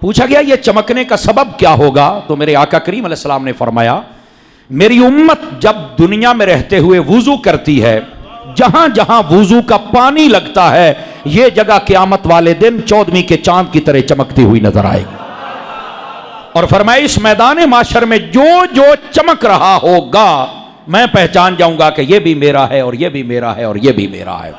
پوچھا گیا یہ چمکنے کا سبب کیا ہوگا؟ تو میرے آقا کریم علیہ السلام نے فرمایا میری امت جب دنیا میں رہتے ہوئے وضو کرتی ہے، جہاں جہاں وضو کا پانی لگتا ہے یہ جگہ قیامت والے دن 14ویں کے چاند کی طرح چمکتی ہوئی نظر آئے گی۔ اور فرمایا اس میدان معاشر میں جو جو چمک رہا ہوگا میں پہچان جاؤں گا کہ یہ بھی میرا ہے اور یہ بھی میرا ہے اور یہ بھی میرا ہے۔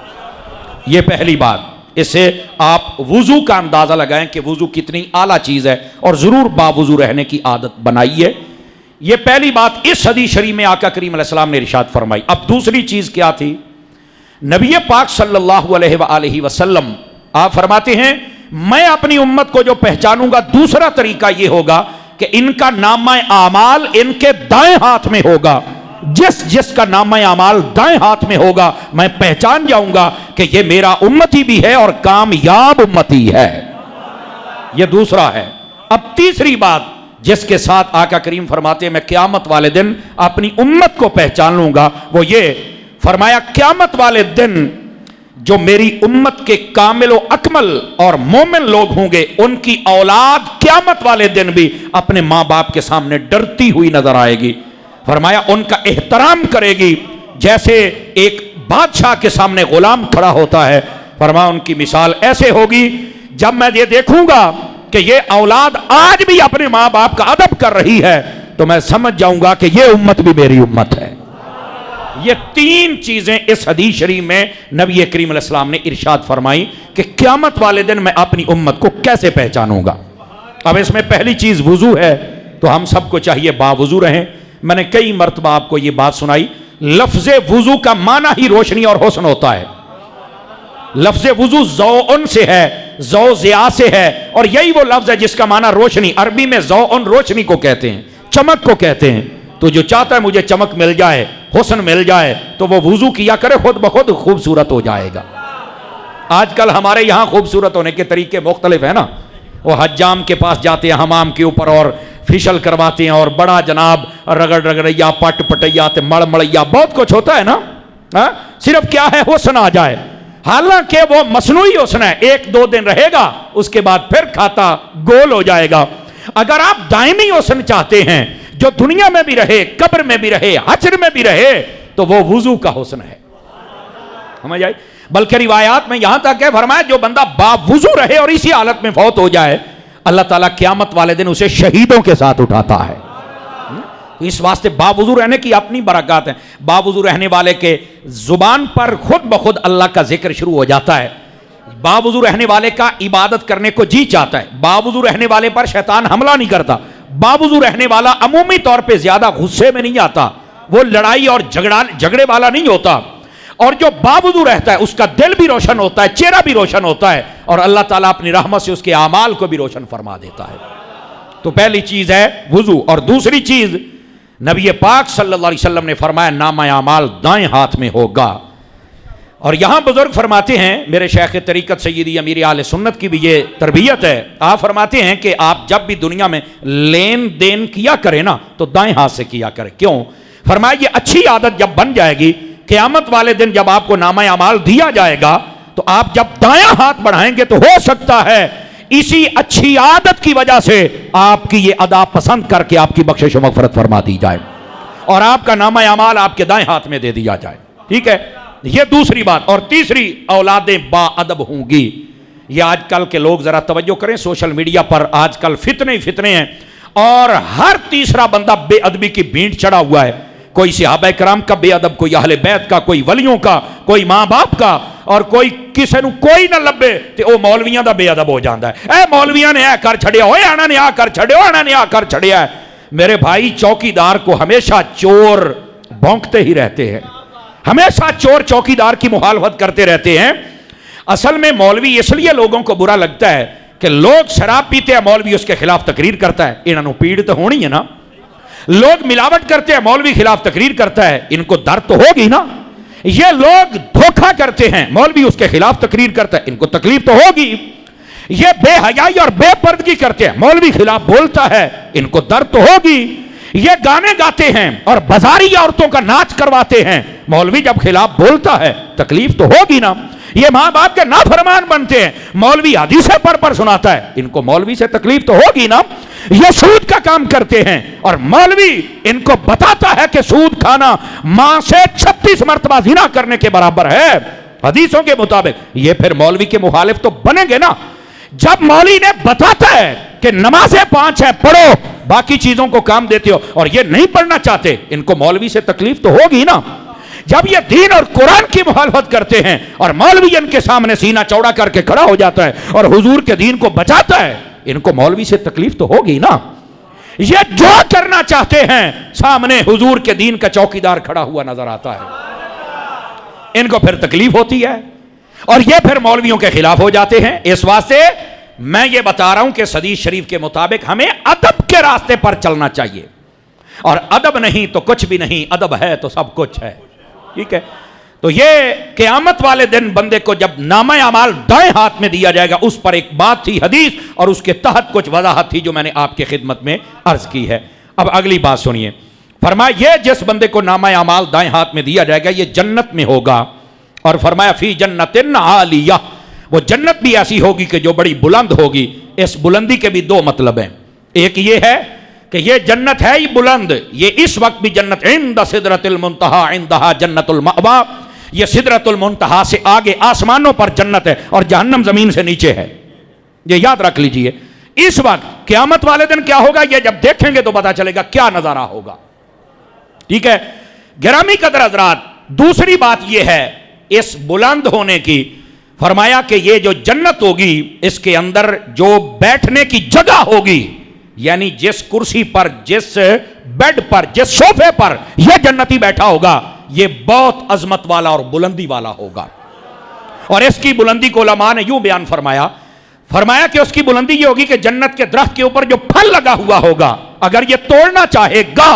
یہ پہلی بات، اس سے آپ وضو کا اندازہ لگائیں کہ وضو کتنی اعلیٰ چیز ہے، اور ضرور باوضو رہنے کی عادت بنائیے۔ یہ پہلی بات اس حدیث شریف میں آقا کریم علیہ السلام نے ارشاد فرمائی۔ اب دوسری چیز کیا تھی؟ نبی پاک صلی اللہ علیہ وآلہ وسلم آپ فرماتے ہیں میں اپنی امت کو جو پہچانوں گا دوسرا طریقہ یہ ہوگا کہ ان کا نامہ اعمال ان کے دائیں ہاتھ میں ہوگا۔ جس کا نامہ اعمال دائیں ہاتھ میں ہوگا میں پہچان جاؤں گا کہ یہ میرا امتی بھی ہے اور کامیاب امتی ہے۔ یہ دوسرا ہے۔ اب تیسری بات جس کے ساتھ آقا کریم فرماتے ہیں میں قیامت والے دن اپنی امت کو پہچان لوں گا، وہ یہ فرمایا قیامت والے دن جو میری امت کے کامل و اکمل اور مومن لوگ ہوں گے ان کی اولاد قیامت والے دن بھی اپنے ماں باپ کے سامنے ڈرتی ہوئی نظر آئے گی۔ فرمایا ان کا احترام کرے گی جیسے ایک بادشاہ کے سامنے غلام کھڑا ہوتا ہے۔ فرمایا ان کی مثال ایسے ہوگی جب میں یہ دیکھوں گا کہ یہ اولاد آج بھی اپنے ماں باپ کا ادب کر رہی ہے تو میں سمجھ جاؤں گا کہ یہ امت بھی میری امت ہے۔ یہ تین چیزیں اس حدیث شریف میں نبی کریم علیہ السلام نے ارشاد فرمائی کہ قیامت والے دن میں اپنی امت کو کیسے پہچانوں گا۔ اب اس میں پہلی چیز وضو ہے، تو ہم سب کو چاہیے باوضو رہیں۔ میں نے کئی مرتبہ آپ کو یہ بات سنائی، لفظ وضو کا معنی ہی روشنی اور حسن ہوتا ہے۔ لفظ وضو ضوء سے ہے، ضوء ضیاء سے ہے، اور یہی وہ لفظ ہے جس کا معنی روشنی، عربی میں ضوء روشنی کو کہتے ہیں، چمک کو کہتے ہیں۔ تو جو چاہتا ہے مجھے چمک مل جائے، حسن مل جائے، تو وہ وضو کیا کرے، خود بخود خوبصورت ہو جائے گا۔ آج کل ہمارے یہاں خوبصورت ہونے کے طریقے مختلف ہیں نا، وہ حجام کے پاس جاتے ہیں حمام کے اوپر اور فیشل کرواتے ہیں اور بڑا جناب رگڑ رگڑیا پٹ پٹیا مڑ مڑیا بہت کچھ ہوتا ہے نا، صرف کیا ہے حسن آ جائے، حالانکہ وہ مصنوعی حسن ہے، 1-2 دن رہے گا اس کے بعد پھر کھاتا گول ہو جائے گا۔ اگر آپ دائمی حسن چاہتے ہیں جو دنیا میں بھی رہے، قبر میں بھی رہے، حشر میں بھی رہے، تو وہ وضو کا حسن ہے۔ سمجھ آئی؟ بلکہ روایات میں یہاں تک ہے فرمایا جو بندہ باوضو رہے اور اسی حالت میں فوت ہو جائے اللہ تعالیٰ قیامت والے دن اسے شہیدوں کے ساتھ اٹھاتا ہے۔ اس واسطے باوضو رہنے کی اپنی برکات ہیں۔ باوضو رہنے والے کے زبان پر خود بخود اللہ کا ذکر شروع ہو جاتا ہے۔ باوضو رہنے والے کا عبادت کرنے کو جی چاہتا ہے۔ باوضو رہنے والے پر شیطان حملہ نہیں کرتا۔ باوضو رہنے والا عمومی طور پہ زیادہ غصے میں نہیں آتا، وہ لڑائی اور جھگڑے والا نہیں ہوتا، اور جو باوضو رہتا ہے اس کا دل بھی روشن ہوتا ہے، چہرہ بھی روشن ہوتا ہے، اور اللہ تعالیٰ اپنی رحمت سے اس کے اعمال کو بھی روشن فرما دیتا ہے۔ تو پہلی چیز ہے وضو، اور دوسری چیز نبی پاک صلی اللہ علیہ وسلم نے فرمایا نامہ اعمال دائیں ہاتھ میں ہوگا۔ اور یہاں بزرگ فرماتے ہیں، میرے شیخ طریقت سیدی امیر اہل سنت کی بھی یہ تربیت ہے، آپ فرماتے ہیں کہ آپ جب بھی دنیا میں لین دین کیا کریں نا تو دائیں ہاتھ سے کیا کریں۔ کیوں؟ فرمایا یہ اچھی عادت جب بن جائے گی، قیامت والے دن جب آپ کو نامہ اعمال دیا جائے گا تو آپ جب دایاں ہاتھ بڑھائیں گے تو ہو سکتا ہے اسی اچھی عادت کی وجہ سے آپ کی یہ ادا پسند کر کے آپ کی بخشش و مغفرت فرما دی جائے اور آپ کا نامہ اعمال آپ کے دائیں ہاتھ میں دے دیا جائے۔ ٹھیک ہے، یہ دوسری بات۔ اور تیسری، اولادیں با ادب ہوں گی۔ یہ آج کل کے لوگ ذرا توجہ کریں، سوشل میڈیا پر آج کل فتنے ہیں، اور ہر تیسرا بندہ بے ادبی کی بھینٹ چڑھا ہوا ہے۔ کوئی صحابہ کرام کا بے ادب، کوئی اہل بیت کا، کوئی ولیوں کا، کوئی ماں باپ کا، اور کوئی کسی نو کوئی نہ لبے تے او مولویاں دا بے ادب ہو جاندا ہے۔ اے مولویاں نے کر چھڑیا، اوے آنا نے کر چھڑیا، آنا نے کر چھڑیا ہے۔ میرے بھائی، چوکیدار کو ہمیشہ چور بھونکتے ہی رہتے ہیں، ہمیشہ چور چوکیدار کی مخالفت کرتے رہتے ہیں۔ اصل میں مولوی اس لیے لوگوں کو برا لگتا ہے کہ لوگ شراب پیتے ہیں، مولوی اس کے خلاف تقریر کرتا ہے، انہوں پیڑ تو ہونی ہے نا۔ لوگ ملاوٹ کرتے ہیں، مولوی خلاف تقریر کرتا ہے، ان کو درد تو ہوگی نا۔ یہ لوگ دھوکہ کرتے ہیں، مولوی اس کے خلاف تقریر کرتا ہے، ان کو تکلیف تو ہوگی۔ یہ بے حیائی اور بے پردگی کرتے ہیں، مولوی خلاف بولتا ہے، ان کو درد تو ہوگی۔ یہ گانے گاتے ہیں اور بازاری عورتوں کا ناچ کرواتے ہیں، مولوی جب خلاف بولتا ہے تکلیف تو ہوگی نا۔ یہ ماں باپ کے نافرمان بنتے ہیں، مولوی حدیثیں پڑھ پڑھ سناتا ہے، ان کو مولوی سے تکلیف تو ہوگی نا، یہ سود کا کام کرتے ہیں اور مولوی ان کو بتاتا ہے کہ سود کھانا ماں سے 36 مرتبہ زنا کرنے کے برابر ہے حدیثوں کے مطابق، یہ پھر مولوی کے مخالف تو بنیں گے نا۔ جب مولوی نے بتاتا ہے کہ نمازیں 5 ہیں پڑھو، باقی چیزوں کو کام دیتے ہو، اور یہ نہیں پڑھنا چاہتے، ان کو مولوی سے تکلیف تو ہوگی نا۔ جب یہ دین اور قرآن کی مخالفت کرتے ہیں اور مولوی ان کے سامنے سینہ چوڑا کر کے کھڑا ہو جاتا ہے اور حضور کے دین کو بچاتا ہے، ان کو مولوی سے تکلیف تو ہوگی نا۔ یہ جو کرنا چاہتے ہیں سامنے حضور کے دین کا چوکیدار کھڑا ہوا نظر آتا ہے، ان کو پھر تکلیف ہوتی ہے اور یہ پھر مولویوں کے خلاف ہو جاتے ہیں۔ اس واسطے میں یہ بتا رہا ہوں کہ حدیث شریف کے مطابق ہمیں ادب کے راستے پر چلنا چاہیے، اور ادب نہیں تو کچھ بھی نہیں، ادب ہے تو سب کچھ ہے، ٹھیک ہے۔ تو یہ قیامت والے دن بندے کو جب نامہ اعمال دائیں ہاتھ میں دیا جائے گا، اس پر ایک بات تھی حدیث اور اس کے تحت کچھ وضاحت تھی جو میں نے آپ کی خدمت میں عرض کی ہے۔ اب اگلی بات سنیے، فرمایا یہ جس بندے کو نامہ اعمال دائیں ہاتھ میں دیا جائے گا یہ جنت میں ہوگا، اور فرمایا فی جنت عالیہ، وہ جنت بھی ایسی ہوگی کہ جو بڑی بلند ہوگی۔ اس بلندی کے بھی 2 مطلب ہیں، ایک یہ ہے کہ یہ جنت ہے ہی بلند، یہ اس وقت بھی جنت عند سدرۃ المنتہا عندہا جنت المأویٰ، یہ سدرۃ المنتہا سے آگے آسمانوں پر جنت ہے اور جہنم زمین سے نیچے ہے، یہ یاد رکھ لیجئے۔ اس وقت قیامت والے دن کیا ہوگا یہ جب دیکھیں گے تو پتا چلے گا کیا نظارہ ہوگا، ٹھیک ہے۔ گرامی قدر حضرات، دوسری بات یہ ہے اس بلند ہونے کی، فرمایا کہ یہ جو جنت ہوگی اس کے اندر جو بیٹھنے کی جگہ ہوگی، یعنی جس کرسی پر، جس بیڈ پر، جس صوفے پر یہ جنتی بیٹھا ہوگا یہ بہت عظمت والا اور بلندی والا ہوگا، اور اس کی بلندی کو علماء نے یوں بیان فرمایا کہ اس کی بلندی یہ ہوگی کہ جنت کے درخت کے اوپر جو پھل لگا ہوا ہوگا اگر یہ توڑنا چاہے گا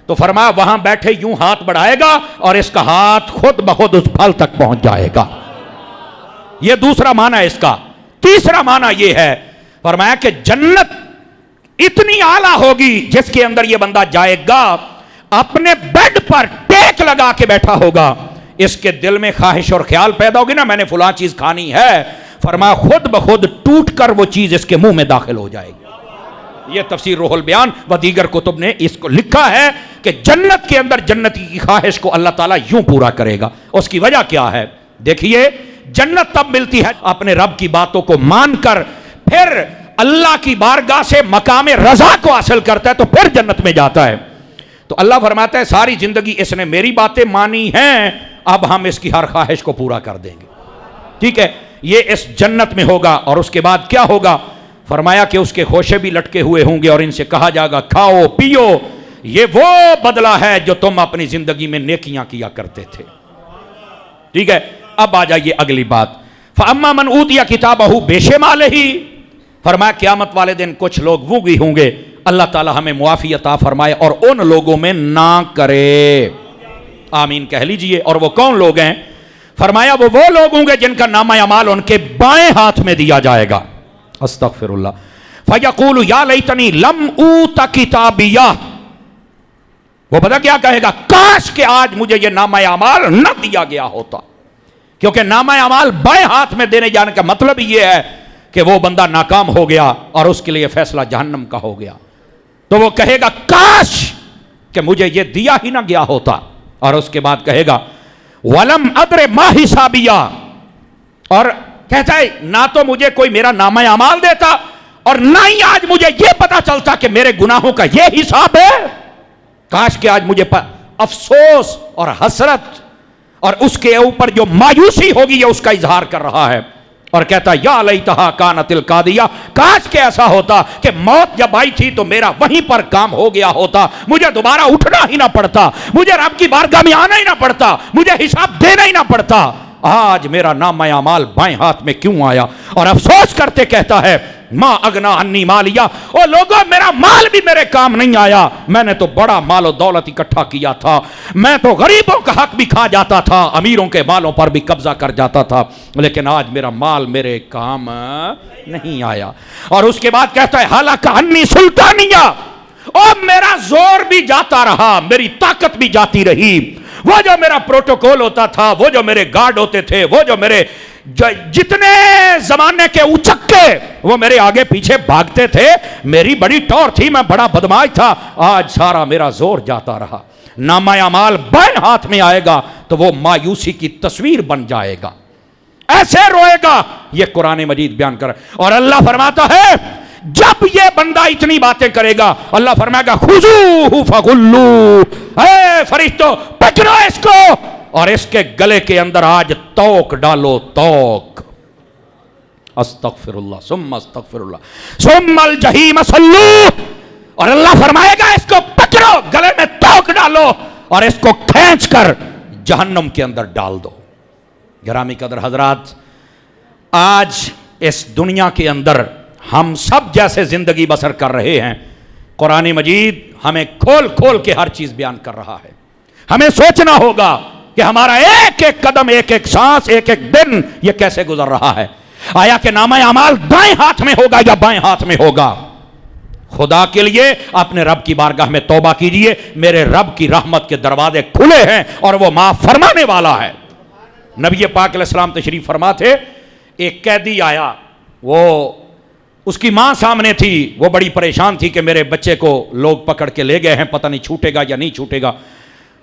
تو فرمایا وہاں بیٹھے یوں ہاتھ بڑھائے گا اور اس کا ہاتھ خود بخود اس پھل تک پہنچ جائے گا، یہ دوسرا معنی ہے اس کا۔ تیسرا معنی یہ ہے، فرمایا کہ جنت اتنی اعلیٰ ہوگی جس کے اندر یہ بندہ جائے گا اپنے بیڈ پر ٹیک لگا کے بیٹھا ہوگا، اس کے دل میں خواہش اور خیال پیدا ہوگی نا میں نے فلاں چیز کھانی ہے، فرمایا خود بخود ٹوٹ کر وہ چیز اس کے منہ میں داخل ہو جائے گی۔ یہ تفسیر روح البیان و دیگر کتب نے اس کو لکھا ہے کہ جنت کے اندر جنتی کی خواہش کو اللہ تعالیٰ یوں پورا کرے گا۔ اس کی وجہ کیا ہے؟ دیکھیے جنت تب ملتی ہے اپنے رب کی باتوں کو مان کر، پھر اللہ کی بارگاہ سے مقام رضا کو حاصل کرتا ہے تو پھر جنت میں جاتا ہے۔ تو اللہ فرماتا ہے ساری زندگی اس نے میری باتیں مانی ہیں، اب ہم اس کی ہر خواہش کو پورا کر دیں گے، ٹھیک ہے۔ یہ اس جنت میں ہوگا، اور اس کے بعد کیا ہوگا؟ فرمایا کہ اس کے خوشے بھی لٹکے ہوئے ہوں گے اور ان سے کہا جائے گا کھاؤ پیو، یہ وہ بدلہ ہے جو تم اپنی زندگی میں نیکیاں کیا کرتے تھے، ٹھیک ہے۔ اب آ جائیے اگلی بات، فَأَمَّا مَنْ أُوتِيَ كِتَابَهُ بِشِمَالِهِ، فرمایا قیامت والے دن کچھ لوگ وہ بھی ہوں گے، اللہ تعالی ہمیں معافی عطا فرمائے اور ان لوگوں میں نہ کرے، آمین کہہ لیجئے۔ اور وہ کون لوگ ہیں؟ فرمایا وہ لوگ ہوں گے جن کا نامہ اعمال ان کے بائیں ہاتھ میں دیا جائے گا، استغفر اللہ، فَيَقُولُ يَا لَيْتَنِي لَمْ أُوتَ كِتَابِيَهْ، وہ پتہ کیا کہے گا؟ کاش کہ آج مجھے یہ نامہ اعمال نہ دیا گیا ہوتا، کیونکہ نامہ اعمال بائیں ہاتھ میں دینے جانے کا مطلب یہ ہے کہ وہ بندہ ناکام ہو گیا اور اس کے لیے فیصلہ جہنم کا ہو گیا، تو وہ کہے گا کاش کہ مجھے یہ دیا ہی نہ گیا ہوتا، اور اس کے بعد کہے گا وَلَمْ أَدْرِ مَا حِسَابِيَهْ، اور کہتا ہے نہ تو مجھے کوئی میرا نامہ اعمال دیتا اور نہ ہی آج مجھے یہ پتا چلتا کہ میرے گناہوں کا یہ حساب ہے، کاش کہ آج مجھے افسوس اور حسرت اور اس کے اوپر جو مایوسی ہوگی یہ اس کا اظہار کر رہا ہے، اور کہتا یا لیتہا کانت القاضیہ، کاش کہ ایسا ہوتا کہ موت جب آئی تھی تو میرا وہیں پر کام ہو گیا ہوتا، مجھے دوبارہ اٹھنا ہی نہ پڑتا، مجھے رب کی بارگاہ میں آنا ہی نہ پڑتا، مجھے حساب دینا ہی نہ پڑتا، آج میرا نامہ اعمال بائیں ہاتھ میں کیوں آیا؟ اور افسوس کرتے کہتا ہے ما اغنا عنی مالیا، او لوگوں میرا مال بھی میرے کام نہیں آیا، میں نے تو بڑا مال و دولت اکٹھا کیا تھا، میں تو غریبوں کا حق بھی کھا جاتا تھا، امیروں کے مالوں پر بھی قبضہ کر جاتا تھا، لیکن آج میرا مال میرے کام نہیں آیا۔ اور اس کے بعد کہتا ہے ہلاک عنی سلطانیہ، او میرا زور بھی جاتا رہا، میری طاقت بھی جاتی رہی، وہ جو میرا پروٹوکول ہوتا تھا، وہ جو میرے گارڈ ہوتے تھے، وہ جو میرے جتنے زمانے کے اچکے وہ میرے آگے پیچھے بھاگتے تھے، میری بڑی ٹور تھی، میں بڑا بدماش تھا، آج سارا میرا زور جاتا رہا۔ نامہ اعمال بائیں ہاتھ میں آئے گا تو وہ مایوسی کی تصویر بن جائے گا، ایسے روئے گا۔ یہ قرآن مجید بیان کر، اور اللہ فرماتا ہے جب یہ بندہ اتنی باتیں کرے گا، اللہ فرمائے گا خذوہ فغلوہ، اے فرشتوں پکڑو اس کو اور اس کے گلے کے اندر آج توق ڈالو، توق۔ استغفر اللہ ثم استغفر اللہ ثم الجحیم صلوہ، اور اللہ فرمائے گا اس کو پکڑو، گلے میں توق ڈالو اور اس کو کھینچ کر جہنم کے اندر ڈال دو۔ گرامی قدر حضرات، آج اس دنیا کے اندر ہم سب جیسے زندگی بسر کر رہے ہیں، قرآن مجید ہمیں کھول کھول کے ہر چیز بیان کر رہا ہے۔ ہمیں سوچنا ہوگا کہ ہمارا ایک ایک قدم، ایک ایک سانس، ایک ایک دن یہ کیسے گزر رہا ہے۔ آیا کہ نامہ اعمال دائیں ہاتھ میں ہوگا یا بائیں ہاتھ میں ہوگا؟ خدا کے لیے اپنے رب کی بارگاہ میں توبہ کیجئے، میرے رب کی رحمت کے دروازے کھلے ہیں اور وہ معاف فرمانے والا ہے۔ نبی پاک علیہ السلام تشریف فرما تھے، ایک قیدی آیا، وہ اس کی ماں سامنے تھی، وہ بڑی پریشان تھی کہ میرے بچے کو لوگ پکڑ کے لے گئے ہیں، پتہ نہیں چھوٹے گا یا نہیں چھوٹے گا۔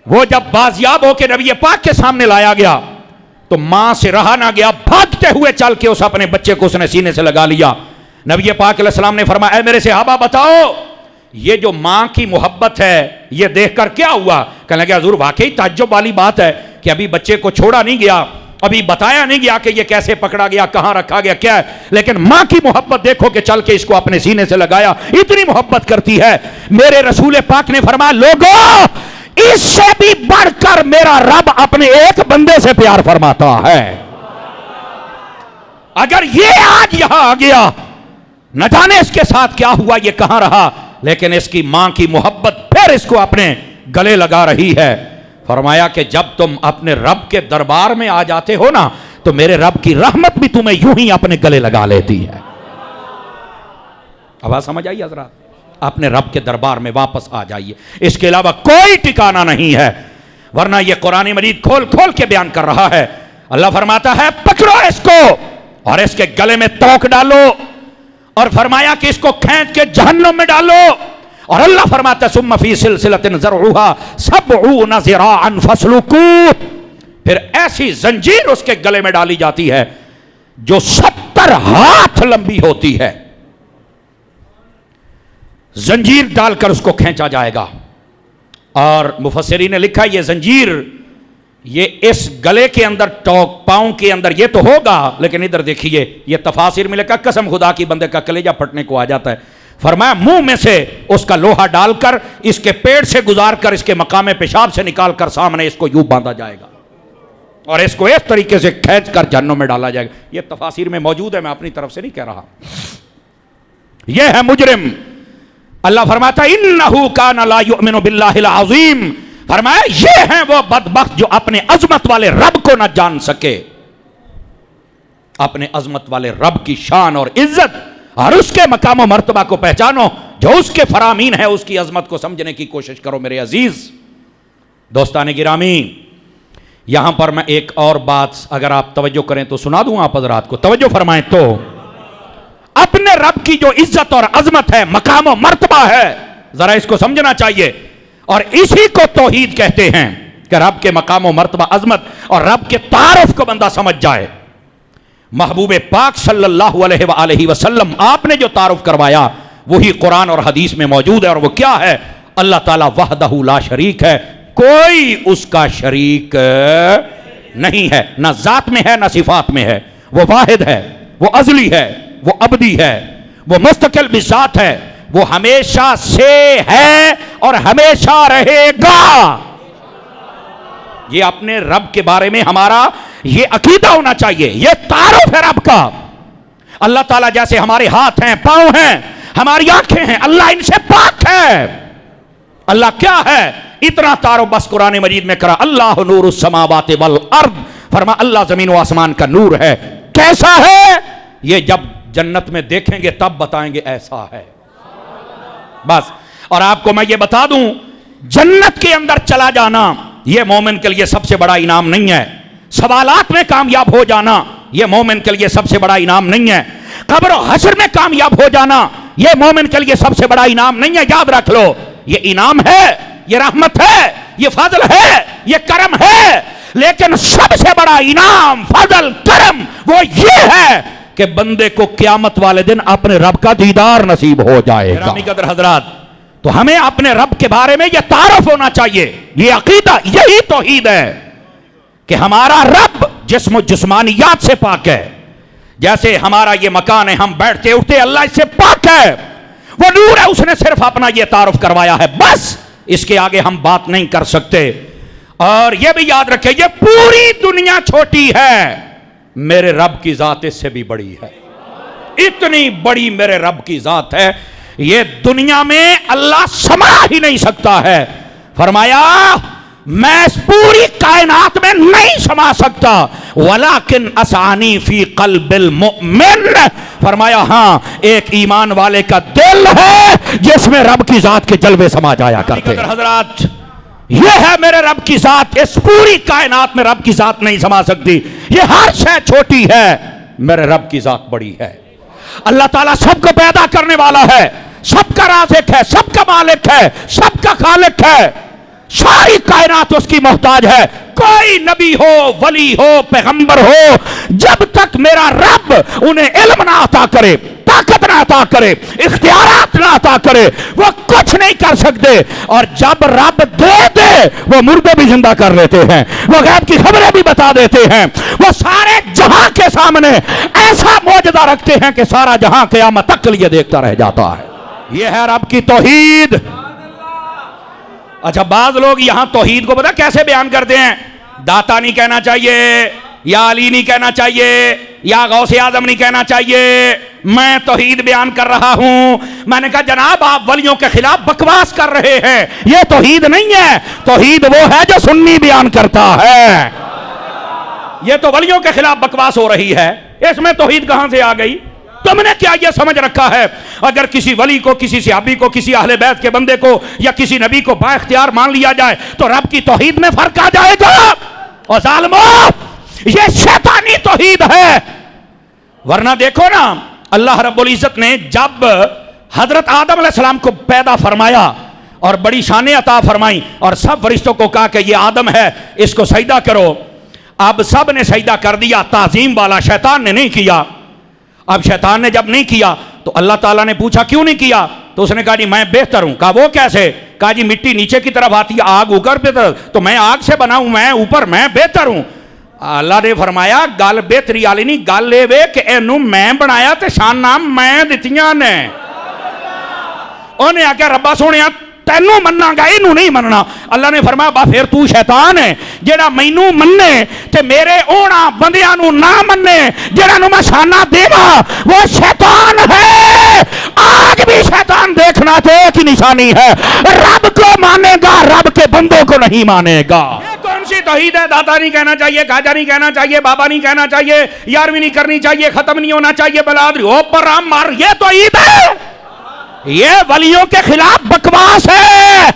وہ جب بازیاب ہو کے نبی پاک کے سامنے لایا گیا تو ماں سے رہا نہ گیا، بھاگتے ہوئے چل کے اس اپنے بچے کو اس نے سینے سے لگا لیا۔ نبی پاک علیہ السلام نے فرمایا اے میرے صحابہ بتاؤ یہ جو ماں کی محبت ہے یہ دیکھ کر کیا ہوا؟ کہنے لگا حضور واقعی تعجب والی بات ہے کہ ابھی بچے کو چھوڑا نہیں گیا، ابھی بتایا نہیں گیا کہ یہ کیسے پکڑا گیا، کہاں رکھا گیا، کیا ہے، لیکن ماں کی محبت دیکھو کہ چل کے اس کو اپنے سینے سے لگایا، اتنی محبت کرتی ہے۔ میرے رسول پاک نے فرمایا لوگوں اس سے بھی بڑھ کر میرا رب اپنے ایک بندے سے پیار فرماتا ہے۔ اگر یہ آج یہاں آ گیا، نہ جانے اس کے ساتھ کیا ہوا، یہ کہاں رہا، لیکن اس کی ماں کی محبت پھر اس کو اپنے گلے لگا رہی ہے۔ فرمایا کہ جب تم اپنے رب کے دربار میں آ جاتے ہو نا تو میرے رب کی رحمت بھی تمہیں یوں ہی اپنے گلے لگا لیتی ہے۔ اب سمجھ آئی حضرات؟ اپنے رب کے دربار میں واپس آ جائیے، اس کے علاوہ کوئی ٹھکانہ نہیں ہے، ورنہ یہ قرآن مجید کھول کھول کے بیان کر رہا ہے۔ اللہ فرماتا ہے پکڑو اس کو اور اس کے گلے میں توق ڈالو، اور فرمایا کہ اس کو کھینچ کے جہنم میں ڈالو، اور اللہ فرماتا ہے ثم فی سلسلۃ ذرعها 70 ذراعا فاسلکوہ، پھر ایسی زنجیر اس کے گلے میں ڈالی جاتی ہے جو 70 ہاتھ لمبی ہوتی ہے، زنجیر ڈال کر اس کو کھینچا جائے گا۔ اور مفسرین نے لکھا یہ زنجیر یہ اس گلے کے اندر ٹوک پاؤں کے اندر یہ تو ہوگا، لیکن ادھر دیکھیے یہ تفاسیر میں لکھا قسم خدا کی بندے کا کلیجہ پھٹنے کو آ جاتا ہے۔ فرمایا منہ میں سے اس کا لوہا ڈال کر اس کے پیٹ سے گزار کر اس کے مقام پیشاب سے نکال کر سامنے اس کو یوں باندھا جائے گا اور اس کو اس طریقے سے کھینچ کر جہنم میں ڈالا جائے گا۔ یہ تفاسیر میں موجود ہے، میں اپنی طرف سے نہیں کہہ رہا۔ یہ ہے مجرم۔ اللہ فرماتا ہے انہو کان لا یؤمن باللہ العظیم، فرمایا یہ ہیں وہ بدبخت جو اپنے عظمت والے رب کو نہ جان سکے۔ اپنے عظمت والے رب کی شان اور عزت اور اس کے مقام و مرتبہ کو پہچانو، جو اس کے فرامین ہے اس کی عظمت کو سمجھنے کی کوشش کرو میرے عزیز دوستان گرامی۔ یہاں پر میں ایک اور بات اگر آپ توجہ کریں تو سنا دوں آپ حضرات کو، توجہ فرمائیں تو اپنے رب کی جو عزت اور عظمت ہے، مقام و مرتبہ ہے، ذرا اس کو سمجھنا چاہیے، اور اسی کو توحید کہتے ہیں کہ رب کے مقام و مرتبہ، عظمت اور رب کے تعارف کو بندہ سمجھ جائے۔ محبوب پاک صلی اللہ علیہ وآلہ وسلم آپ نے جو تعارف کروایا وہی قرآن اور حدیث میں موجود ہے، اور وہ کیا ہے؟ اللہ تعالیٰ وحدہ لا شریک ہے، کوئی اس کا شریک نہیں ہے، نہ ذات میں ہے نہ صفات میں ہے، وہ واحد ہے، وہ ازلی ہے، وہ ابدی ہے، وہ مستقل بذات ہے، وہ ہمیشہ سے ہے اور ہمیشہ رہے گا۔ یہ اپنے رب کے بارے میں ہمارا یہ عقیدہ ہونا چاہیے، یہ تعارف ہے رب کا۔ اللہ تعالیٰ جیسے ہمارے ہاتھ ہیں، پاؤں ہیں، ہماری آنکھیں ہیں، اللہ ان سے پاک ہے۔ اللہ کیا ہے؟ اتنا تعارف بس قرآن مجید میں کرا، اللہ نور السماوات والارض، فرما اللہ زمین و آسمان کا نور ہے۔ کیسا ہے؟ یہ جب جنت میں دیکھیں گے تب بتائیں گے ایسا ہے بس۔ اور آپ کو میں یہ بتا دوں، جنت کے اندر چلا جانا یہ مومن کے لیے سب سے بڑا انعام نہیں ہے. سوالات میں کامیاب ہو جانا یہ مومن کے لیے سب سے بڑا انعام نہیں ہے. قبر و حشر میں کامیاب ہو جانا یہ مومن کے لیے سب سے بڑا انعام نہیں ہے. یاد رکھ لو, یہ انعام ہے, یہ رحمت ہے, یہ فضل ہے, یہ کرم ہے, لیکن سب سے بڑا انعام, فضل, کرم وہ یہ ہے کہ بندے کو قیامت والے دن اپنے رب کا دیدار نصیب ہو جائے گا. گرامی قدر حضرات, تو ہمیں اپنے رب کے بارے میں یہ تعارف ہونا چاہیے. یہ عقیدہ, یہی توحید ہے کہ ہمارا رب جسم و جسمانیات سے پاک ہے. جیسے ہمارا یہ مکان ہے, ہم بیٹھتے اٹھتے, اللہ اس سے پاک ہے, وہ نور ہے, اس نے صرف اپنا یہ تعارف کروایا ہے, بس اس کے آگے ہم بات نہیں کر سکتے. اور یہ بھی یاد رکھیں, یہ پوری دنیا چھوٹی ہے, میرے رب کی ذات اس سے بھی بڑی ہے. اتنی بڑی میرے رب کی ذات ہے, یہ دنیا میں اللہ سما ہی نہیں سکتا ہے. فرمایا میں اس پوری کائنات میں نہیں سما سکتا, ولیکن اسعانی فی قلب المؤمن. فرمایا ہاں, ایک ایمان والے کا دل ہے جس میں رب کی ذات کے جلوے سما جایا کرتے. حضرات, یہ ہے میرے رب کی ذات. اس پوری کائنات میں رب کی ذات نہیں سما سکتی. یہ ہر شے چھوٹی ہے, میرے رب کی ذات بڑی ہے. اللہ تعالیٰ سب کو پیدا کرنے والا ہے, سب کا رازق ہے, سب کا مالک ہے, سب کا خالق ہے. ساری کائنات اس کی محتاج ہے. کوئی نبی ہو, ولی ہو, پیغمبر ہو, جب تک میرا رب انہیں علم نہ عطا کرے, طاقت نہ عطا کرے, اختیارات نہ عطا کرے, وہ کچھ نہیں کر سکتے. اور جب رب دے دے, وہ مردے بھی زندہ کر لیتے ہیں, وہ غیب کی خبریں بھی بتا دیتے ہیں, وہ سارے جہاں کے سامنے ایسا معجزہ رکھتے ہیں کہ سارا جہاں قیامت تک کے لیے دیکھتا رہ جاتا ہے. یہ ہے رب کی توحید. اچھا, بعض لوگ یہاں توحید کو پتہ کیسے بیان کرتے ہیں؟ داتا نہیں کہنا چاہیے, یا علی نہیں کہنا چاہیے, یا غوث اعظم نہیں کہنا چاہیے, میں توحید بیان کر رہا ہوں. میں نے کہا جناب آپ ولیوں کے خلاف بکواس کر رہے ہیں, یہ توحید نہیں ہے. توحید وہ ہے جو سنی بیان کرتا ہے. یہ تو ولیوں کے خلاف بکواس ہو رہی ہے, اس میں توحید کہاں سے آ گئی؟ تم نے کیا یہ سمجھ رکھا ہے اگر کسی ولی کو, کسی صحابی کو, کسی اہل بیت کے بندے کو یا کسی نبی کو با اختیار مان لیا جائے تو رب کی توحید میں فرق آ جائے گا؟ اور ظالمو, یہ شیطانی توحید ہے. ورنہ دیکھو نا, اللہ رب العزت نے جب حضرت آدم علیہ السلام کو پیدا فرمایا اور بڑی شانیں عطا فرمائیں اور سب فرشتوں کو کہا کہ یہ آدم ہے, اس کو سجدہ کرو. اب سب نے سجدہ کر دیا, تعظیم والا. شیطان نے نہیں کیا. اب شیطان نے جب نہیں کیا تو اللہ تعالیٰ نے پوچھا کیوں نہیں کیا؟ تو اس نے کہا جی میں بہتر ہوں. کہا وہ کیسے؟ کہا جی مٹی نیچے کی طرف آتی ہے, آگ اوپر پہ طرف, تو میں آگ سے بنا ہوں, میں اوپر, میں بہتر ہوں. اللہ نے فرمایا گل بہتری والی نہیں, گل یہ وے کہ اینو میں بنایا تے شان نام میں دتیاں نے. انہیں آکھیا ربا سونیا تینوں مننا گا, اینو نہیں مننا. اللہ نے فرمایا با پھر تو شیطان ہے, جیڑا مینوں مننے تے میرے اونا بندیاں نو نہ مننے, جیڑا نو میں شانہ دیواں وہ شیطان ہے. آج بھی شیطان دیکھنا تو ایک ہی نشانی ہے, رب کو مانے گا, رب کے بندوں کو نہیں مانے گا. یہ کون سی توحید ہے؟ داتا نہیں کہنا چاہیے, خواجہ نہیں کہنا چاہیے, بابا نہیں کہنا چاہیے, یارویں نہیں کرنی چاہیے, ختم نہیں ہونا چاہیے, بلادری ہو پر رام مار, یہ توحید ہے؟ یہ ولیوں کے خلاف بکواس ہے.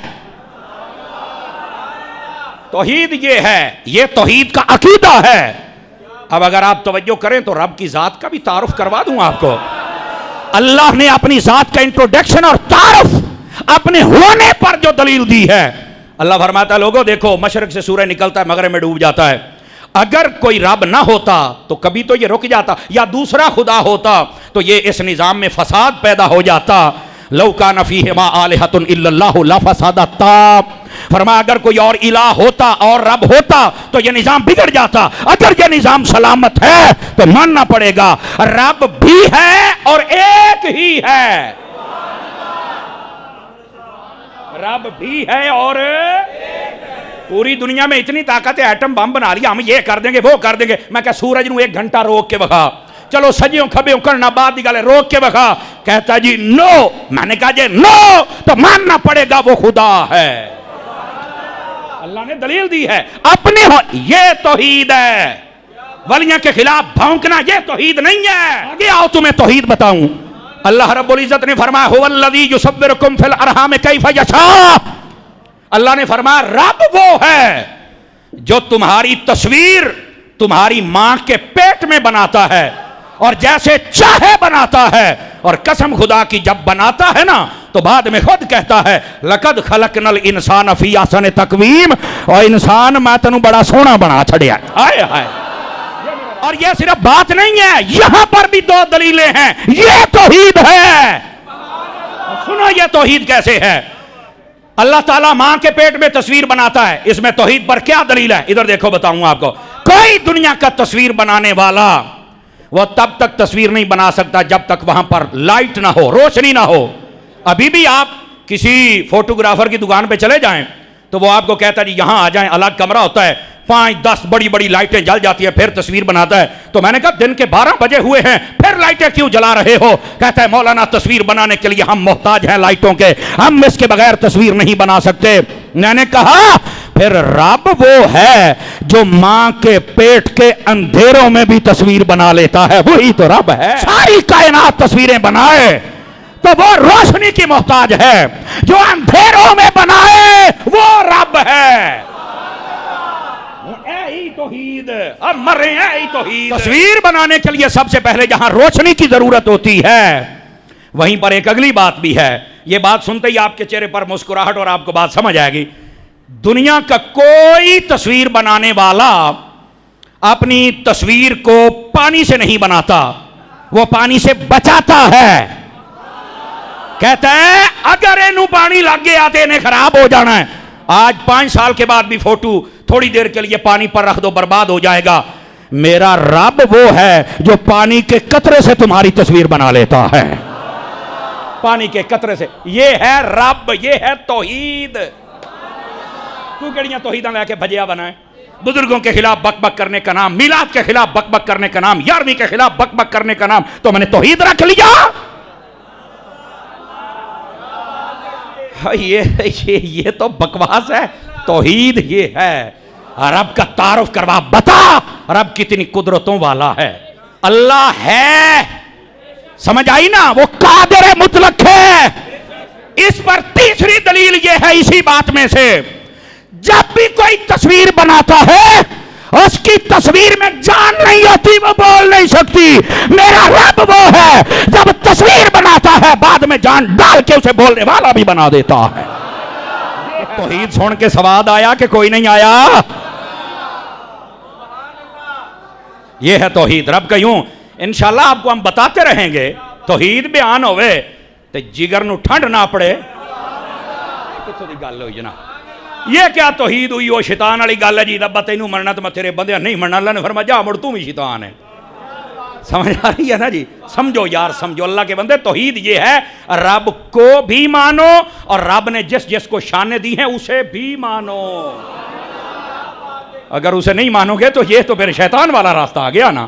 توحید یہ ہے, یہ توحید کا عقیدہ ہے. اب اگر آپ توجہ کریں تو رب کی ذات کا بھی تعارف کروا دوں آپ کو. اللہ نے اپنی ذات کا انٹروڈکشن اور تعارف اپنے ہونے پر جو دلیل دی ہے. اللہ فرماتا ہے لوگوں دیکھو, مشرق سے سورج نکلتا ہے, مغرب میں ڈوب جاتا ہے. اگر کوئی رب نہ ہوتا تو کبھی تو یہ رک جاتا, یا دوسرا خدا ہوتا تو یہ اس نظام میں فساد پیدا ہو جاتا. لو کان فیہما آلہۃ الا اللہ لفسدتا. فرمایا اگر کوئی اور الہ ہوتا اور رب ہوتا تو یہ نظام بگڑ جاتا. اگر یہ نظام سلامت ہے تو ماننا پڑے گا رب بھی ہے اور ایک ہی ہے. رب بھی ہے اور پوری دنیا میں اتنی طاقت ہے, ایٹم بم بنا لیا, ہم یہ کر دیں گے وہ کر دیں گے. میں کہ سورج نو 1 گھنٹہ روک کے بکھا, چلو سجیوں کھبیوں کرنا بعد دی گل روک کے بکھا. کہتا جی نو. میں نے کہا جی نو تو ماننا پڑے گا وہ خدا ہے. اللہ نے دلیل دی ہے اپنے ہو, یہ توحید ہے. ولیوں کے خلاف بھونکنا یہ توحید نہیں ہے. آگے آؤ تمہیں توحید بتاؤں. اللہ رب العزت نے فرمایا هو الذی یصورکم فی الارحام کیف یشاء. اللہ نے فرمایا رب وہ ہے جو تمہاری تصویر تمہاری ماں کے پیٹ میں بناتا ہے اور جیسے چاہے بناتا ہے، اور قسم خدا کی جب بناتا ہے نا تو بعد میں خود کہتا ہے لقد خلقنا الانسان فی احسن تقویم، اور انسان میں تینوں بڑا سونا بنا چھڑیا۔ ہائے ہائے، اور یہ صرف بات نہیں ہے، یہاں پر بھی دو دلیلیں ہیں، یہ توحید ہے۔ سنو یہ توحید کیسے ہے۔ اللہ تعالیٰ ماں کے پیٹ میں تصویر بناتا ہے، اس میں توحید پر کیا دلیل ہے؟ ادھر دیکھو بتاؤں آپ کو۔ کوئی دنیا کا تصویر بنانے والا وہ تب تک تصویر نہیں بنا سکتا جب تک وہاں پر لائٹ نہ ہو، روشنی نہ ہو۔ ابھی بھی آپ کسی فوٹوگرافر کی دکان پہ چلے جائیں تو وہ آپ کو کہتا ہے جی یہاں آ جائیں، الگ کمرہ ہوتا ہے، 5-10 بڑی بڑی لائٹیں جل جاتی ہیں، پھر تصویر بناتا ہے۔ تو میں نے کہا دن کے 12 بجے ہوئے ہیں پھر لائٹیں کیوں جلا رہے ہو؟ کہتا ہے مولانا تصویر بنانے کے لیے ہم محتاج ہیں لائٹوں کے، ہم اس کے بغیر تصویر نہیں بنا سکتے۔ میں نے کہا پھر رب وہ ہے جو ماں کے پیٹ کے اندھیروں میں بھی تصویر بنا لیتا ہے، وہی تو رب ہے۔ ساری کائنات تصویریں بنائے تو وہ روشنی کی محتاج ہے، جو اندھیروں میں بنائے وہ رب ہے۔ توحید اب مر رہے ہیں توحید۔ تصویر بنانے کے لیے سب سے پہلے جہاں روشنی کی ضرورت ہوتی ہے وہیں پر ایک اگلی بات بھی ہے۔ یہ بات سنتے ہی آپ کے چہرے پر مسکراہٹ اور آپ کو بات سمجھ آئے گی۔ دنیا کا کوئی تصویر بنانے والا اپنی تصویر کو پانی سے نہیں بناتا، وہ پانی سے بچاتا ہے۔ کہتا ہے اگر انہوں پانی لگ گیا تو انہیں خراب ہو جانا ہے۔ آج 5 سال کے بعد بھی فوٹو تھوڑی دیر کے لیے پانی پر رکھ دو برباد ہو جائے گا۔ میرا رب وہ ہے جو پانی کے قطرے سے تمہاری تصویر بنا لیتا ہے، پانی کے قطرے سے۔ یہ ہے رب، یہ ہے توحید۔ تو کہڑیاں توحیداں لے کے بھجیا بنا ہے؟ بزرگوں کے خلاف بک بک کرنے کا نام، میلاد کے خلاف بک بک کرنے کا نام، 11ویں کے خلاف بک بک کرنے کا نام، تو میں نے توحید رکھ لیا۔ یہ تو بکواس ہے۔ توحید یہ ہے رب کا تعارف کروا، بتا رب کتنی قدرتوں والا ہے۔ اللہ ہے، سمجھ آئی نا، وہ قادر مطلق ہے۔ اس پر تیسری دلیل یہ ہے اسی بات میں سے، جب بھی کوئی تصویر بناتا ہے اس کی تصویر میں جان نہیں ہوتی، وہ بول نہیں سکتی۔ میرا رب وہ ہے جب تصویر بناتا ہے بعد میں جان ڈال کے اسے بولنے والا بھی بنا دیتا ہے۔ توحید سن کے سواد آیا کہ کوئی نہیں آیا؟ یہ ہے توحید رب کا۔ یوں انشاءاللہ آپ کو ہم بتاتے رہیں گے، توحید بیان ہوئے تو جگر نو ٹھنڈ نہ پڑے۔ کتوں دی گل ہوئی جناب؟ یہ کیا توحید ہوئی؟ وہ شیطان والی گل ہے جی رب تینوں مرنا تو میں تیرے بندے نہیں مرنا۔ اللہ نے فرمایا جا مڑ تو بھی شیطان ہے۔ سمجھ آ رہی ہے نا جی؟ سمجھو یار سمجھو اللہ کے بندے، توحید یہ ہے رب کو بھی مانو اور رب نے جس جس کو شانیں دی ہیں اسے بھی مانو۔ اگر اسے نہیں مانو گے تو یہ تو پھر شیطان والا راستہ آ گیا نا۔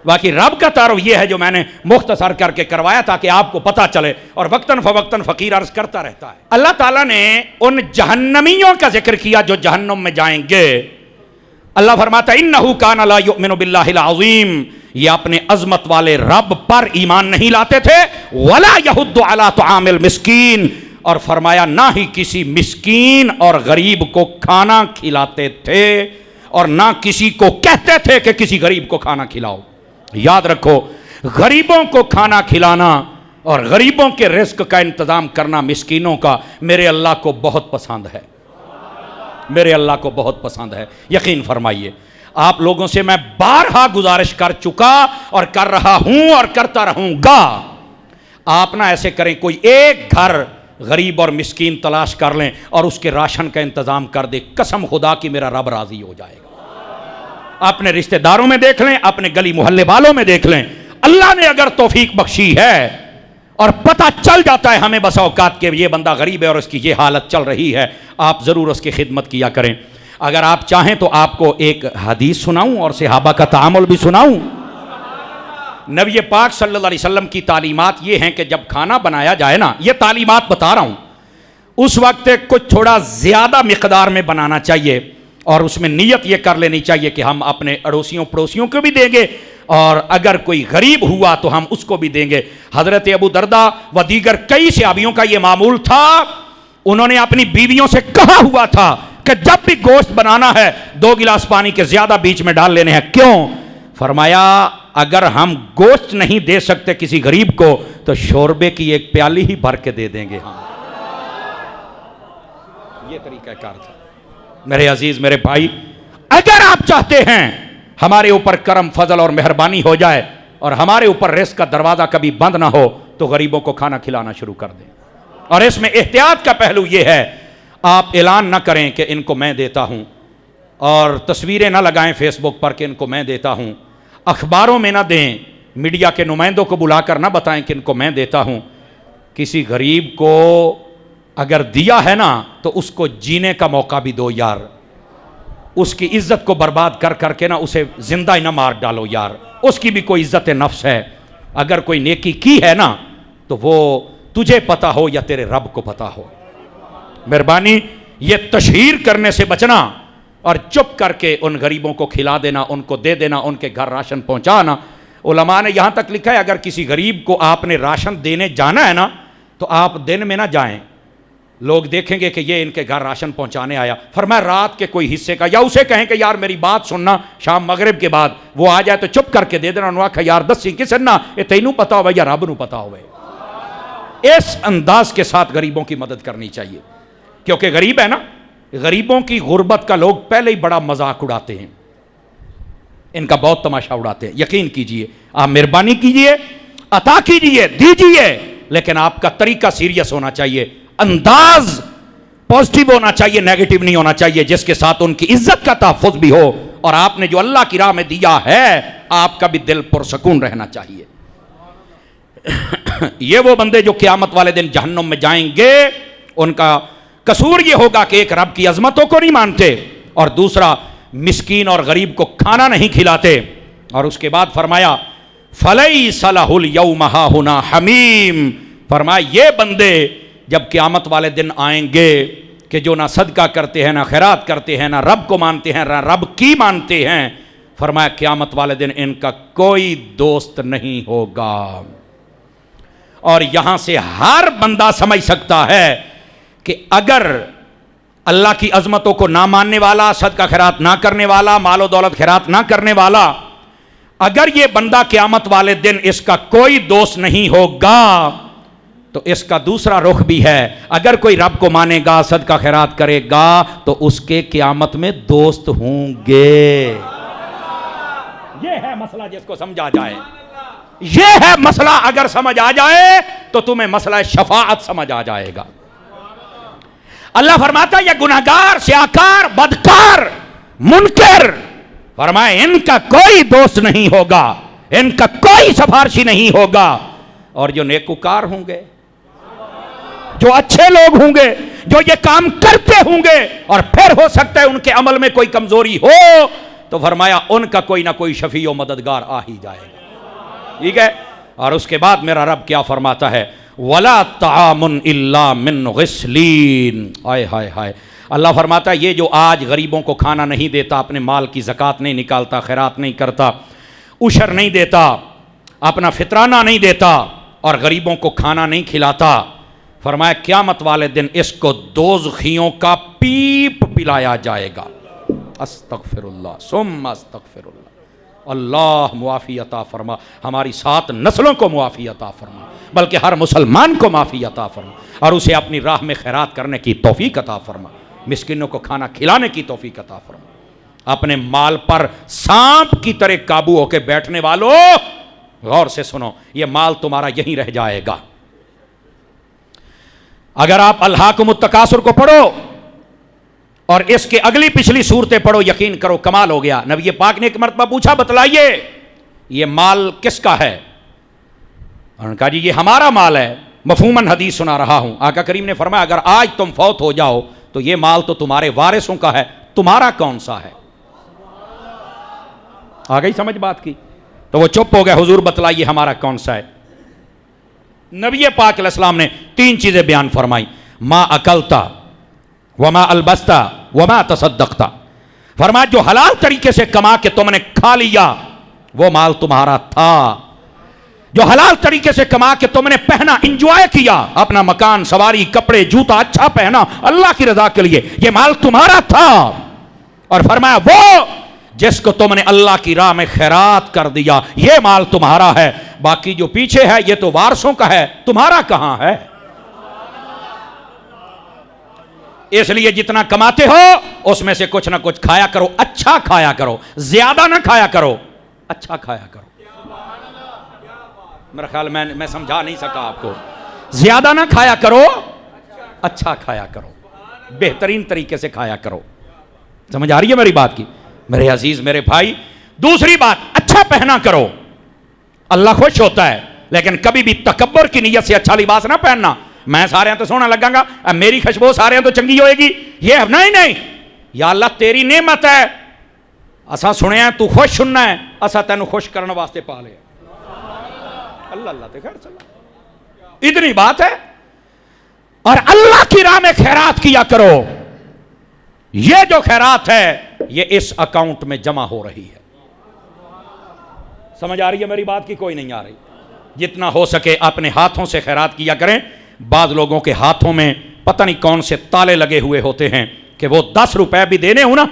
باقی رب کا تعارف یہ ہے جو میں نے مختصر کر کے کروایا تاکہ آپ کو پتہ چلے، اور وقتاً فوقتاً فقیر عرض کرتا رہتا ہے۔ اللہ تعالیٰ نے ان جہنمیوں کا ذکر کیا جو جہنم میں جائیں گے۔ اللہ فرماتا ہے انہو کان لا یؤمن باللہ العظیم، یہ اپنے عظمت والے رب پر ایمان نہیں لاتے تھے، ولا یحض علی طعام المسکین، اور فرمایا نہ ہی کسی مسکین اور غریب کو کھانا کھلاتے تھے، اور نہ کسی کو کہتے تھے کہ کسی غریب کو کھانا کھلاؤ۔ یاد رکھو غریبوں کو کھانا کھلانا اور غریبوں کے رزق کا انتظام کرنا مسکینوں کا میرے اللہ کو بہت پسند ہے، میرے اللہ کو بہت پسند ہے۔ یقین فرمائیے آپ لوگوں سے میں بارہا گزارش کر چکا اور کر رہا ہوں اور کرتا رہوں گا، آپ نہ ایسے کریں کوئی ایک گھر غریب اور مسکین تلاش کر لیں اور اس کے راشن کا انتظام کر دے، قسم خدا کی میرا رب راضی ہو جائے گا۔ اپنے رشتہ داروں میں دیکھ لیں، اپنے گلی محلے والوں میں دیکھ لیں، اللہ نے اگر توفیق بخشی ہے اور پتہ چل جاتا ہے ہمیں بس اوقات کہ یہ بندہ غریب ہے اور اس کی یہ حالت چل رہی ہے، آپ ضرور اس کی خدمت کیا کریں۔ اگر آپ چاہیں تو آپ کو ایک حدیث سناؤں اور صحابہ کا تعامل بھی سناؤں۔ نبی پاک صلی اللہ علیہ وسلم کی تعلیمات یہ ہیں کہ جب کھانا بنایا جائے نا، یہ تعلیمات بتا رہا ہوں، اس وقت کچھ تھوڑا زیادہ مقدار میں بنانا چاہیے، اور اس میں نیت یہ کر لینی چاہیے کہ ہم اپنے اڑوسیوں پڑوسیوں کو بھی دیں گے، اور اگر کوئی غریب ہوا تو ہم اس کو بھی دیں گے۔ حضرت ابو دردہ و دیگر کئی صحابیوں کا یہ معمول تھا انہوں نے اپنی بیویوں سے کہا ہوا تھا کہ جب بھی گوشت بنانا ہے 2 گلاس پانی کے زیادہ بیچ میں ڈال لینے ہیں. کیوں؟ فرمایا اگر ہم گوشت نہیں دے سکتے کسی غریب کو تو شوربے کی ایک پیالی ہی بھر کے دے دیں گے. ہاں یہ طریقہ کار تھا. میرے عزیز میرے بھائی، اگر آپ چاہتے ہیں ہمارے اوپر کرم فضل اور مہربانی ہو جائے اور ہمارے اوپر رزق کا دروازہ کبھی بند نہ ہو تو غریبوں کو کھانا کھلانا شروع کر دیں. اور اس میں احتیاط کا پہلو یہ ہے، آپ اعلان نہ کریں کہ ان کو میں دیتا ہوں، اور تصویریں نہ لگائیں فیس بک پر کہ ان کو میں دیتا ہوں، اخباروں میں نہ دیں، میڈیا کے نمائندوں کو بلا کر نہ بتائیں کہ ان کو میں دیتا ہوں. کسی غریب کو اگر دیا ہے نا تو اس کو جینے کا موقع بھی دو یار. اس کی عزت کو برباد کر کر کے نا اسے زندہ ہی نہ مار ڈالو یار. اس کی بھی کوئی عزت نفس ہے. اگر کوئی نیکی کی ہے نا تو وہ تجھے پتا ہو یا تیرے رب کو پتا ہو. مہربانی یہ تشہیر کرنے سے بچنا اور چپ کر کے ان غریبوں کو کھلا دینا، ان کو دے دینا، ان کے گھر راشن پہنچانا. علماء نے یہاں تک لکھا ہے اگر کسی غریب کو آپ نے راشن دینے جانا ہے نا تو آپ دن میں نہ جائیں، لوگ دیکھیں گے کہ یہ ان کے گھر راشن پہنچانے آیا. فرمایا رات کے کوئی حصے کا، یا اسے کہیں کہ یار میری بات سننا شام مغرب کے بعد، وہ آ جائے تو چپ کر کے دے دینا. انہوں نے کہا یار دسی کسے نا یہ تینوں پتا ہوئے یا رب نو پتا ہوئے. اس انداز کے ساتھ غریبوں کی مدد کرنی چاہیے، کیونکہ غریب ہے نا، غریبوں کی غربت کا لوگ پہلے ہی بڑا مذاق اڑاتے ہیں، ان کا بہت تماشا اڑاتے ہیں. یقین کیجئے آپ مہربانی کیجئے، عطا کیجئے، دیجئے، لیکن آپ کا طریقہ سیریس ہونا چاہیے، انداز پازیٹیو ہونا چاہیے، نیگیٹو نہیں ہونا چاہیے، جس کے ساتھ ان کی عزت کا تحفظ بھی ہو اور آپ نے جو اللہ کی راہ میں دیا ہے آپ کا بھی دل پرسکون رہنا چاہیے. یہ وہ بندے جو قیامت والے دن جہنم میں جائیں گے ان کا قصور یہ ہوگا کہ ایک رب کی عظمتوں کو نہیں مانتے اور دوسرا مسکین اور غریب کو کھانا نہیں کھلاتے. اور اس کے بعد فرمایا فَلَيْسَ لَهُ الْيَوْمَ هَاهُنَا حَمِيمٌ. فرمایا یہ بندے جب قیامت والے دن آئیں گے کہ جو نہ صدقہ کرتے ہیں، نہ خیرات کرتے ہیں، نہ رب کو مانتے ہیں، نہ رب کی مانتے ہیں، فرمایا قیامت والے دن ان کا کوئی دوست نہیں ہوگا. اور یہاں سے ہر بندہ سمجھ سکتا ہے کہ اگر اللہ کی عظمتوں کو نہ ماننے والا، صدقہ خیرات نہ کرنے والا، مال و دولت خیرات نہ کرنے والا، اگر یہ بندہ قیامت والے دن اس کا کوئی دوست نہیں ہوگا تو اس کا دوسرا رخ بھی ہے. اگر کوئی رب کو مانے گا، صدقہ خیرات کرے گا تو اس کے قیامت میں دوست ہوں گے. یہ ہے مسئلہ جس کو سمجھا جائے، یہ ہے مسئلہ اگر سمجھ آ جائے تو تمہیں مسئلہ شفاعت سمجھ آ جائے گا. اللہ فرماتا ہے یہ گناہگار، سیاکار، بدکار، منکر، فرمائے ان کا کوئی دوست نہیں ہوگا، ان کا کوئی سفارشی نہیں ہوگا. اور جو نیکوکار ہوں گے، جو اچھے لوگ ہوں گے، جو یہ کام کرتے ہوں گے اور پھر ہو سکتا ہے ان کے عمل میں کوئی کمزوری ہو تو فرمایا ان کا کوئی نہ کوئی شفیع و مددگار آ ہی جائے گا. ٹھیک ہے. اور اس کے بعد میرا رب کیا فرماتا ہے وَلَا طَعَامٌ إِلَّا مِنْ غِسْلِينَ. آئے ہائے ہائے. اللہ فرماتا ہے یہ جو آج غریبوں کو کھانا نہیں دیتا، اپنے مال کی زکوٰۃ نہیں نکالتا، خیرات نہیں کرتا، عشر نہیں دیتا، اپنا فطرانہ نہیں دیتا اور غریبوں کو کھانا نہیں کھلاتا، فرمایا قیامت والے دن اس کو دوزخیوں کا پیپ پلایا جائے گا. استغفر اللہ ثم استغفر اللہ. اللہ معافی عطا فرما، ہماری 7 نسلوں کو معافی عطا فرما، بلکہ ہر مسلمان کو معافی عطا فرما اور اسے اپنی راہ میں خیرات کرنے کی توفیق عطا فرما، مسکینوں کو کھانا کھلانے کی توفیق عطا فرما. اپنے مال پر سانپ کی طرح قابو ہو کے بیٹھنے والوں غور سے سنو، یہ مال تمہارا یہیں رہ جائے گا. اگر آپ الہاکم التکاثر کو پڑھو اور اس کے اگلی پچھلی صورتیں پڑھو، یقین کرو کمال ہو گیا. نبی پاک نے ایک مرتبہ پوچھا بتلائیے یہ مال کس کا ہے؟ انہوں نے کہا جی یہ ہمارا مال ہے. مفہوماً حدیث سنا رہا ہوں. آقا کریم نے فرمایا اگر آج تم فوت ہو جاؤ تو یہ مال تو تمہارے وارثوں کا ہے، تمہارا کون سا ہے؟ آ گئی سمجھ بات کی؟ تو وہ چپ ہو گئے. حضور بتلائیے ہمارا کون سا ہے؟ نبی پاک علیہ السلام نے 3 چیزیں بیان فرمائی، ما اکلتا وما البستا وما تصدقتا. فرمایا جو حلال طریقے سے کما کے تم نے کھا لیا وہ مال تمہارا تھا، جو حلال طریقے سے کما کے تم نے پہنا، انجوائے کیا، اپنا مکان، سواری، کپڑے، جوتا اچھا پہنا اللہ کی رضا کے لیے، یہ مال تمہارا تھا. اور فرمایا وہ جس کو تم نے اللہ کی راہ میں خیرات کر دیا یہ مال تمہارا ہے، باقی جو پیچھے ہے یہ تو وارثوں کا ہے، تمہارا کہاں ہے. اس لیے جتنا کماتے ہو اس میں سے کچھ نہ کچھ کھایا کرو، اچھا کھایا کرو، زیادہ نہ کھایا کرو، اچھا کھایا کرو. میرا خیال میں سمجھا نہیں سکا آپ کو. زیادہ نہ کھایا کرو، اچھا کھایا کرو، بہترین طریقے سے کھایا کرو. سمجھ آ رہی ہے میری بات کی میرے عزیز میرے بھائی. دوسری بات، اچھا پہنا کرو، اللہ خوش ہوتا ہے، لیکن کبھی بھی تکبر کی نیت سے اچھا لباس نہ پہننا. میں سارے ہیں تو سونا لگاں گا، میری خوشبو سارے ہیں تو چنگی ہوئے گی، یہ نہیں. یا اللہ تیری نعمت ہے، اسا سنے ہیں تو خوش سننا ہے، اسا تینوں خوش کرنے واسطے پالے. اللہ اللہ تے خیر چلا، اتنی بات ہے. اور اللہ کی راہ میں خیرات کیا کرو. یہ جو خیرات ہے یہ اس اکاؤنٹ میں جمع ہو رہی ہے. سمجھ آ رہی ہے میری بات کی؟ کوئی نہیں آ رہی. جتنا ہو سکے اپنے ہاتھوں سے خیرات کیا کریں. بعض لوگوں کے ہاتھوں میں پتہ نہیں کون سے تالے لگے ہوئے ہوتے ہیں کہ وہ 10 روپے بھی دینے ہوں نا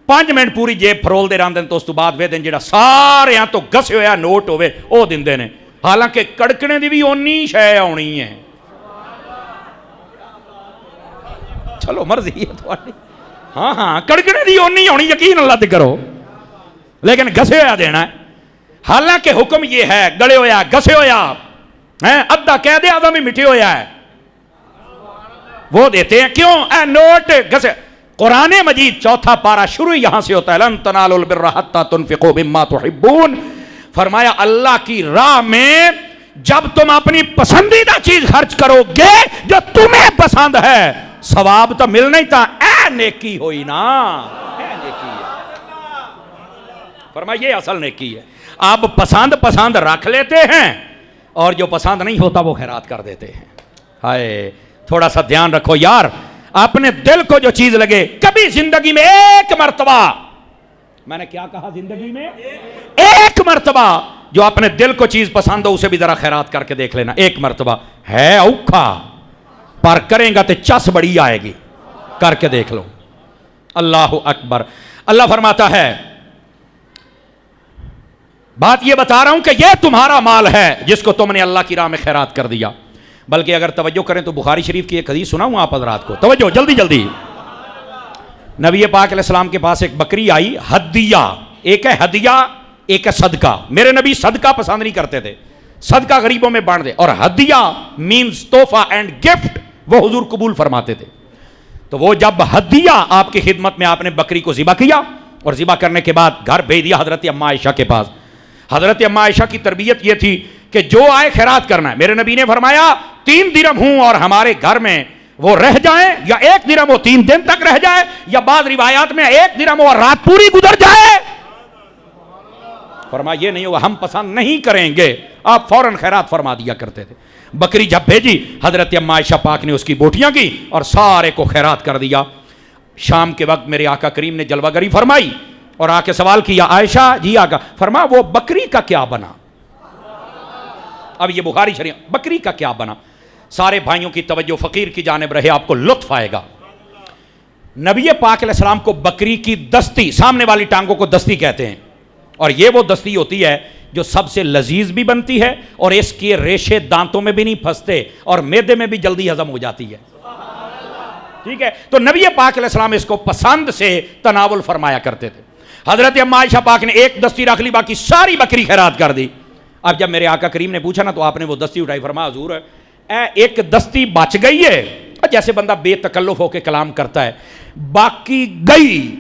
5 منٹ پوری جیب فرول دے راندن تو اس تو بعد وے دن جڑا سارے ہاں تو گسے ہویا نوٹ ہوئے او دن دینے، حالانکہ کڑکنے دی بھی اونی شے آنی ہے. چلو مرضی ہے تھوڑی، ہاں کڑکنے دی اونی آنی، یقین اللہ تے کرو، لیکن گسے ہویا دینا ہے. حالانکہ حکم یہ ہے گڑے ہویا گسے ہویا ادھا کہہ دے آدھا بھی مٹھے ہویا ہے وہ دیتے ہیں. کیوں؟ A note گسے. قرآن مجید 4 پارہ شروع یہاں سے ہوتا ہے، لن تنالوا البر حتی تنفقوا مما تحبون. فرمایا اللہ کی راہ میں جب تم اپنی پسندیدہ چیز خرچ کرو گے جو تمہیں پسند ہے، ثواب تو مل نہیں تھا، اے نیکی ہوئی نا، اے نیکی ہے. فرمایا یہ اصل نیکی ہے. آپ پسند رکھ لیتے ہیں اور جو پسند نہیں ہوتا وہ خیرات کر دیتے ہیں. ہائے تھوڑا سا دھیان رکھو یار، اپنے دل کو جو چیز لگے. کبھی زندگی میں ایک مرتبہ، میں نے کیا کہا، زندگی میں ایک مرتبہ جو اپنے دل کو چیز پسند ہو اسے بھی ذرا خیرات کر کے دیکھ لینا. ایک مرتبہ ہے اوکھا پر کریں گا تو چس بڑی آئے گی، کر کے دیکھ لو. اللہ اکبر. اللہ فرماتا ہے، بات یہ بتا رہا ہوں کہ یہ تمہارا مال ہے جس کو تم نے اللہ کی راہ میں خیرات کر دیا. بلکہ اگر توجہ کریں تو بخاری شریف کی ایک حدیث سناؤں آپ حضرات کو. توجہ جلدی جلدی. نبی پاک علیہ السلام کے پاس ایک بکری آئی، ہدیہ. ایک ہے ہدیہ، ایک ہے صدقہ. میرے نبی صدقہ پسند نہیں کرتے تھے، صدقہ غریبوں میں بانٹ دے، اور ہدیہ مینز تحفہ اینڈ گفٹ وہ حضور قبول فرماتے تھے. تو وہ جب ہدیہ آپ کی خدمت میں آپ نے بکری کو ذبح کیا اور ذبح کرنے کے بعد گھر بھیج دیا حضرت اما عائشہ کے پاس. حضرت اما عائشہ کی تربیت یہ تھی کہ جو آئے خیرات کرنا ہے. میرے نبی نے فرمایا 3 درہم ہوں اور ہمارے گھر میں وہ رہ جائیں، یا 1 درہم ہو 3 دن تک رہ جائے، یا بعض روایات میں 1 درہم ہو اور رات پوری گزر جائے. فرمایا یہ نہیں ہوگا، ہم پسند نہیں کریں گے. آپ فوراً خیرات فرما دیا کرتے تھے. بکری جب بھیجی حضرت اما عائشہ پاک نے اس کی بوٹیاں کی اور سارے کو خیرات کر دیا. شام کے وقت میرے آقا کریم نے جلوہ گری فرمائی اور آ کے سوال کیا، عائشہ جی آقا. فرمایا وہ بکری کا کیا بنا؟ اب یہ بخاری شریف، بکری کا کیا بنا؟ سارے بھائیوں کی توجہ فقیر کی جانب رہے، آپ کو لطف آئے گا. نبی پاک علیہ السلام کو بکری کی دستی، سامنے والی ٹانگوں کو دستی کہتے ہیں، اور یہ وہ دستی ہوتی ہے جو سب سے لذیذ بھی بنتی ہے اور اس کے ریشے دانتوں میں بھی نہیں پھنستے اور معدے میں بھی جلدی ہضم ہو جاتی ہے. ٹھیک ہے، تو نبی پاک علیہ السلام اس کو پسند سے تناول فرمایا کرتے تھے. حضرت اما عائشہ پاک نے ایک دستی رکھ لی، باقی ساری بکری خیرات کر دی. اب جب میرے آقا کریم نے پوچھا نا تو آپ نے وہ دستی اٹھائی. فرمایا حضور ایک دستی بچ گئی ہے. جیسے بندہ بے تکلف ہو کے کلام کرتا ہے، باقی گئی.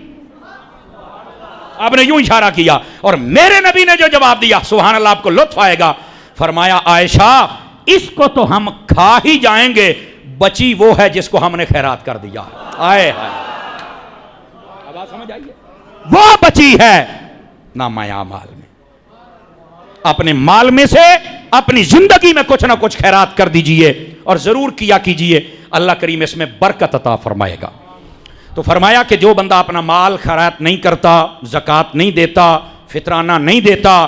آپ نے یوں اشارہ کیا اور میرے نبی نے جو جواب دیا، سبحان اللہ، آپ کو لطف آئے گا. فرمایا عائشہ اس کو تو ہم کھا ہی جائیں گے، بچی وہ ہے جس کو ہم نے خیرات کر دیا. آئے آواز سمجھ آئیے، وہ بچی ہے نہ مایا مال میں. اپنے مال میں سے اپنی زندگی میں کچھ نہ کچھ خیرات کر دیجئے اور ضرور کیا کیجئے، اللہ کریم اس میں برکت عطا فرمائے گا. تو فرمایا کہ جو بندہ اپنا مال خیرات نہیں کرتا، زکوٰۃ نہیں دیتا، فطرانہ نہیں دیتا،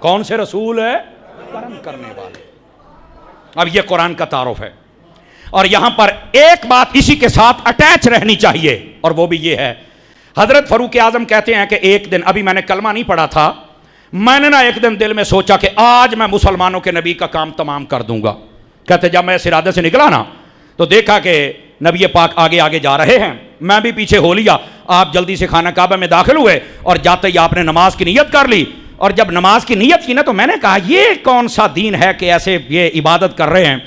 کون سے رسول ہے؟ کرم کرنے والے. اب یہ قرآن کا تعارف ہے. اور یہاں پر ایک بات اسی کے ساتھ اٹیچ رہنی چاہیے, اور وہ بھی یہ ہے, حضرت فاروق اعظم کہتے ہیں کہ ایک دن, ابھی میں نے کلمہ نہیں پڑھا تھا, میں نے نا ایک دن دل میں سوچا کہ آج میں مسلمانوں کے نبی کا کام تمام کر دوں گا. کہتے جب میں اس ارادے سے نکلا نا تو دیکھا کہ نبی پاک آگے آگے جا رہے ہیں, میں بھی پیچھے ہو لیا. آپ جلدی سے خانہ کعبہ میں داخل ہوئے اور جاتے ہی آپ نے نماز کی نیت کر لی. اور جب نماز کی نیت کی نا تو میں نے کہا یہ کون سا دین ہے کہ ایسے یہ عبادت کر رہے ہیں,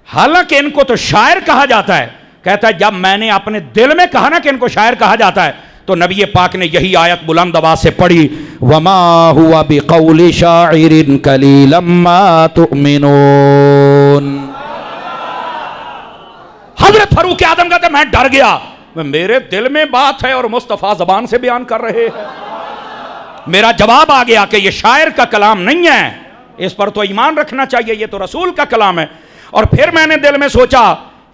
حالانکہ ان کو تو شاعر کہا جاتا ہے. کہتا ہے جب میں نے اپنے دل میں کہا نا کہ ان کو شاعر کہا جاتا ہے تو نبی پاک نے یہی آیت بلند آواز سے پڑھی, وَمَا هُوَ بِقَوْلِ شَاعِرٍ قَلِيلًا مَا تُؤْمِنُونَ. حضرت فاروق اعظم کہتے میں ڈر گیا, میرے دل میں بات ہے اور مصطفیٰ زبان سے بیان کر رہے ہیں. میرا جواب آ گیا کہ یہ شاعر کا کلام نہیں ہے, اس پر تو ایمان رکھنا چاہیے, یہ تو رسول کا کلام ہے. اور پھر میں نے دل میں سوچا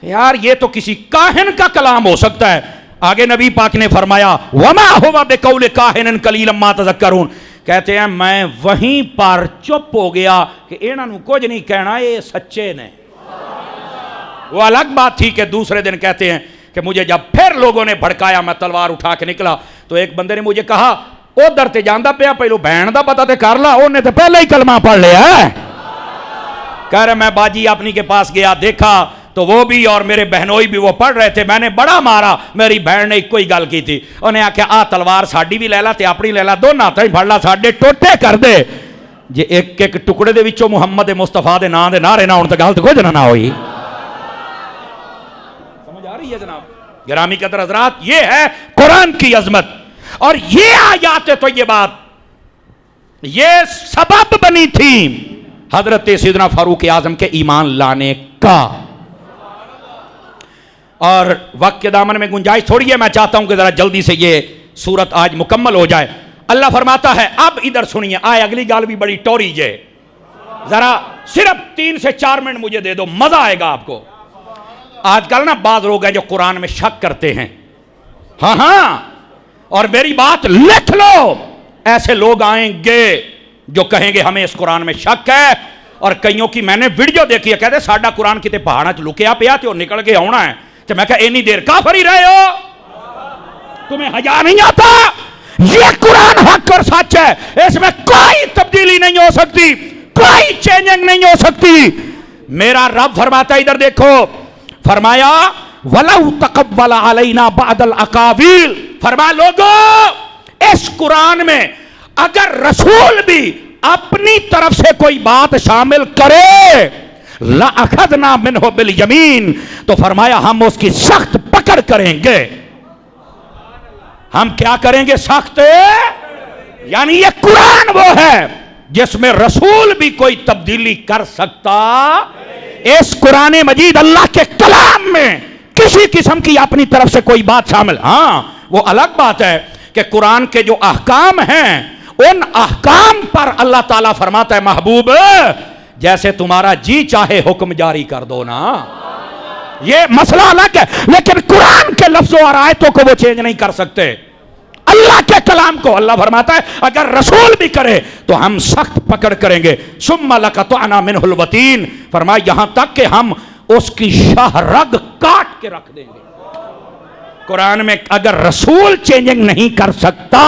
یار یہ تو کسی کاہن کا کلام ہو سکتا ہے. آگے نبی پاک نے فرمایا وَمَا هُوَ بِقَوْلِ كَاهِنٍ قَلِيلًا مَا تَذَكَّرُونَ. کہتے ہیں میں وہیں پر چپ ہو گیا کہ انہاں نوں کچھ نہیں کہنا, یہ سچے نے. وہ الگ بات تھی کہ دوسرے دن کہتے ہیں کہ مجھے جب پھر لوگوں نے بھڑکایا, میں تلوار اٹھا کے نکلا تو ایک بندے نے مجھے کہا ادھر تے جاندا پیا, پہلو بہن دا پتہ تے کر لا, انہیں تے پہلے ہی کلمہ پڑھ لیا ہے. کہہ رہے میں باجی اپنی کے پاس گیا, دیکھا تو وہ بھی اور میرے بہنوئی بھی وہ پڑھ رہے تھے. میں نے بڑا مارا, میری بہن نے کوئی گل کی تھی, انہیں آکھیا آ تلوار ساڈی بھی لے لا تے اپنی لے لا, دونوں ہاتھاں ہی پھڑ لا, ساڈے ٹوٹے کر دے. جے ایک ایک ٹکڑے دے وچوں محمد مصطفیٰ دے نام دے نعرے نہ ہون تے گل تے کچھ نہ ہوئی. سمجھ آ رہی ہے جناب گرامی قدر حضرات؟ یہ ہے قرآن کی عظمت. اور یہ آیات طیبات یہ سبب بنی تھی حضرت سیدنا فاروق اعظم کے ایمان لانے کا. اور وقت کے دامن میں گنجائش تھوڑی ہے, میں چاہتا ہوں کہ ذرا جلدی سے یہ سورت آج مکمل ہو جائے. اللہ فرماتا ہے, اب ادھر سنیے, آئے اگلی گال بھی بڑی ٹوری جے, ذرا صرف 3 سے 4 منٹ مجھے دے دو, مزہ آئے گا آپ کو. آج کل نا بعض لوگ ہیں جو قرآن میں شک کرتے ہیں, ہاں ہاں, اور میری بات لکھ لو, ایسے لوگ آئیں گے جو کہیں گے ہمیں اس قرآن میں شک ہے. اور کئیوں کی میں نے ویڈیو دیکھی ہے, کہتے ساڈا قرآن کتے پہاڑاں چ لکیا پیا تے وہ نکل کے آنا ہے. تو میں کہا اینی دیر کافر ہی رہے ہو, تمہیں حیا نہیں آتا؟ یہ قرآن حق اور سچ ہے, اس میں کوئی تبدیلی نہیں ہو سکتی, کوئی چینجنگ نہیں ہو سکتی. میرا رب فرماتا ہے, ادھر دیکھو, فرمایا وَلَوْ تَقَبَّلَ عَلَيْنَا بَعْدَ الْأَقَاوِيلِ. فرمایا لوگو اس قرآن میں اگر رسول بھی اپنی طرف سے کوئی بات شامل کرے لَأَخَذْنَا مِنْهُ بِالْيَمِينِ, تو فرمایا ہم اس کی سخت پکڑ کریں گے. ہم کیا کریں گے؟ سخت. یعنی یہ قرآن وہ ہے جس میں رسول بھی کوئی تبدیلی کر سکتا. اس قرآن مجید اللہ کے کلام میں کسی قسم کی اپنی طرف سے کوئی بات شامل, ہاں وہ الگ بات ہے کہ قرآن کے جو احکام ہیں ان احکام پر اللہ تعالیٰ فرماتا ہے محبوب جیسے تمہارا جی چاہے حکم جاری کر دو نا. یہ مسئلہ الگ ہے, لیکن قرآن کے لفظوں اور آیتوں کو وہ چینج نہیں کر سکتے. اللہ کے کلام کو اللہ فرماتا ہے اگر رسول بھی کرے تو ہم سخت پکڑ کریں گے. ثم لقطعنا منه الوتین, فرمایا یہاں تک کہ ہم اس کی شاہ رگ کاٹ کے رکھ دیں گے. قرآن میں اگر رسول چینجنگ نہیں کر سکتا,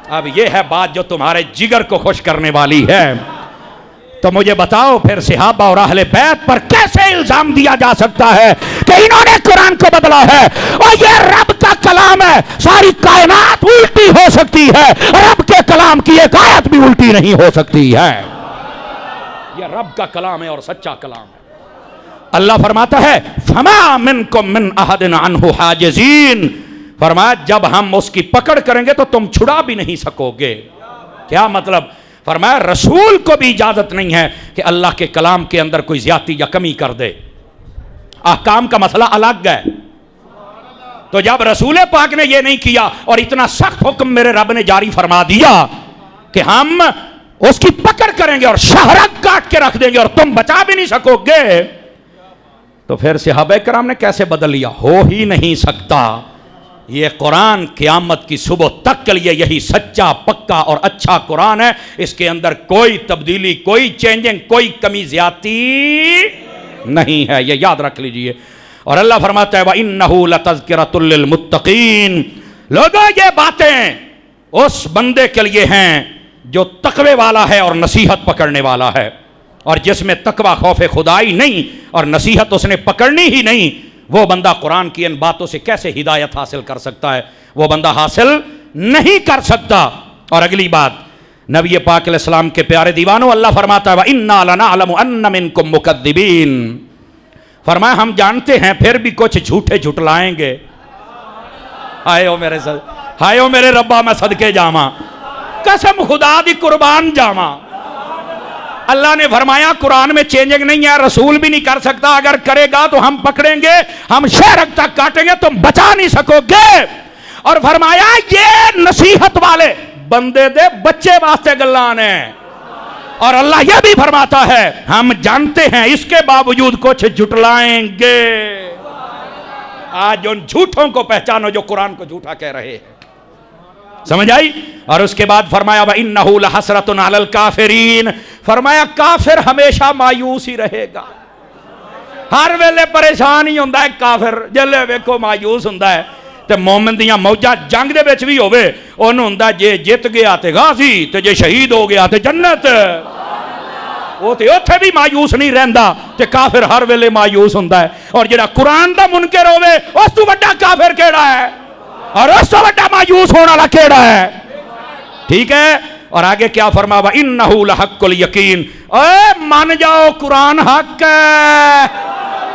اب یہ ہے بات جو تمہارے جگر کو خوش کرنے والی ہے, تو مجھے بتاؤ پھر صحابہ اور اہل بیت پر کیسے الزام دیا جا سکتا ہے کہ انہوں نے قرآن کو بدلا ہے؟ اور یہ رب کا کلام ہے, ساری کائنات الٹی ہو سکتی ہے, رب کے کلام کی ایک آیت بھی الٹی نہیں ہو سکتی ہے. یہ رب کا کلام ہے اور سچا کلام ہے. اللہ فرماتا ہے فما منکم من احد عنہ حاجزین, فرمایا جب ہم اس کی پکڑ کریں گے تو تم چھڑا بھی نہیں سکو گے. کیا مطلب؟ فرمایا رسول کو بھی اجازت نہیں ہے کہ اللہ کے کلام کے اندر کوئی زیادتی یا کمی کر دے. احکام کا مسئلہ الگ ہے, تو جب رسول پاک نے یہ نہیں کیا اور اتنا سخت حکم میرے رب نے جاری فرما دیا کہ ہم اس کی پکڑ کریں گے اور شہرک کاٹ کے رکھ دیں گے اور تم بچا بھی نہیں سکو گے, تو پھر صحابہ کرام نے کیسے بدل لیا؟ ہو ہی نہیں سکتا. یہ قرآن قیامت کی صبح تک کے لیے یہی سچا پکا اور اچھا قرآن ہے، اس کے اندر کوئی تبدیلی، کوئی چینجنگ، کوئی کمی زیادتی نہیں ہے، یہ یاد رکھ لیجئے۔ اور اللہ فرماتا ہے وَإِنَّهُ لَتَذْكِرَةٌ لِّلْمُتَّقِينَ، لوگوں یہ باتیں اس بندے کے لیے ہیں جو تقوی والا ہے اور نصیحت پکڑنے والا ہے، اور جس میں تقوی خوف خدائی نہیں اور نصیحت اس نے پکڑنی ہی نہیں، وہ بندہ قرآن کی ان باتوں سے کیسے ہدایت حاصل کر سکتا ہے؟ وہ بندہ حاصل نہیں کر سکتا۔ اور اگلی بات، نبی پاک علیہ السلام کے پیارے دیوانوں، اللہ فرماتا ہے وَإِنَّا لَنَعْلَمُ أَنَّ مِنْكُمْ مُكَذِّبِينَ، فرمایا ہم جانتے ہیں پھر بھی کچھ جھوٹے جھٹلائیں گے۔ ہائے او میرے ربا، میں صدقے جاواں، قسم خدا دی قربان جاواں۔ اللہ نے فرمایا قرآن میں چینجنگ نہیں ہے، رسول بھی نہیں کر سکتا، اگر کرے گا تو ہم پکڑیں گے، ہم شہرک تک کاٹیں گے، تم بچا نہیں سکو گے۔ اور فرمایا یہ نصیحت والے بندے دے بچے واسطے گلان ہیں۔ اور اللہ یہ بھی فرماتا ہے ہم جانتے ہیں اس کے باوجود کچھ جھٹلائیں گے۔ آج ان جھوٹوں کو پہچانو جو قرآن کو جھوٹا کہہ رہے ہیں، سمجھ آئی؟ اور اس کے بعد فرمایا وَإِنَّهُ لَحَسْرَةٌ عَلَى الْكَافِرِينَ، فرمایا کافر ہمیشہ مایوس ہی رہے گا، ہر ویلے پریشان ہی ہوندہ ہے کافر، جلے ویکو مایوس ہوندہ ہے۔ تے مومن دیاں موجہ جنگ دے بیچ بھی ہوئے، انہوں ہوندہ جے جیت گیا تے غازی، تے جے شہید ہو گیا تے جنت، وہ تے اتھے بھی مایوس نہیں رہندا، تے کافر ہر ویلے مایوس ہوندہ ہے۔ اور جڑا قرآن دا منکر ہوئے اس تو بڑا کافر کیڑا ہے، اور اس تو بڑا مایوس ہونا والا کیڑا ہے؟ ٹھیک ہے؟ اور آگے کیا فرما وَإِنَّهُ لَحَقُّ الْيَقِينَ، اے مان جاؤ قرآن حق ہے۔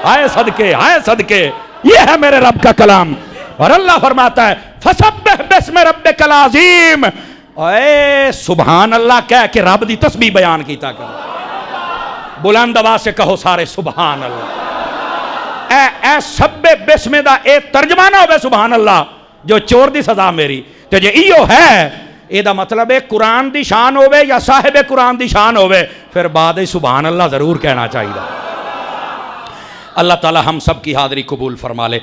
ہائے صدقے، ہائے صدقے، یہ ہے میرے رب کا کلام۔ اور اللہ فرماتا ہے فَسَبِّحْ بِاسْمِ رَبِّكَ الْعَظِيمِ، اے سبحان اللہ کہہ کہ رب دی تسبیح بیان کیتا کر، بلند آواز سے کہو سارے سبحان اللہ۔ اے سب بسم دا اے ترجمہ نہ ہوئے سبحان اللہ جو چور دی سزا میری، تو جے ایو ہے اے دا مطلب ہے قرآن دی شان ہوئے یا صاحب قرآن دی شان ہوئے، پھر بعد سبحان اللہ ضرور کہنا چاہیے۔ اللہ تعالی ہم سب کی حاضری قبول فرما لے۔